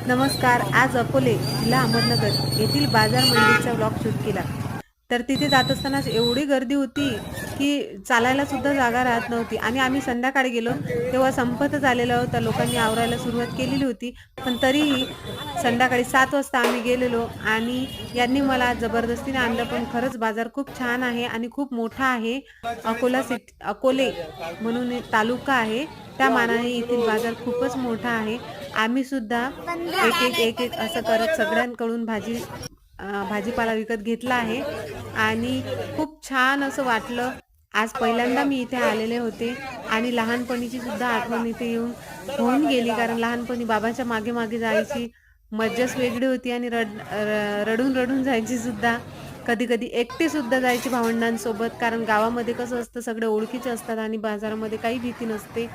नमस्कार. आज अकोले जिल्हा अहमदनगर येथील बाजार मंडीचा व्लॉग शूट केला. तर तिथे जात असतानाच एवढी गर्दी होती की चालायला सुद्धा जागा राहत नव्हती आणि आम्ही संध्याकाळी गेलो तेव्हा संपतच आलेला होता. लोकांनी आवरायला सुरुवात केलेली होती. पण तरीही संध्याकाळी 7 वाजता आम्ही गेलेलो आणि यांनी मला जबरदस्तीने आणलं. पण खरंच बाजार खूप छान आहे आणि खूप मोठा आहे. अकोले म्हणून एक तालुका आहे. त्या मानाने येथील बाजार खूपच मोठा आहे. आम्ही सुद्धा एक असं करत सगळ्यांकडून भाजीपाला विकत घेतला आहे आणि खूप छान असं वाटलं. आज पहिल्यांदा मी इथे आलेले होते आणि लहानपणीची सुद्धा आठवण इथे होऊन गेली. कारण लहानपणी बाबांच्या मागे-मागे जायची मज्जाच वेगळी होती आणि रडून-रडून जायची सुद्धा. कधी-कधी एकटी सुद्धा जायची भावंडांसोबत. कारण गावामध्ये कसं असतं सगळे ओळखीचे असतात आणि बाजारामध्ये काही भीती नसते.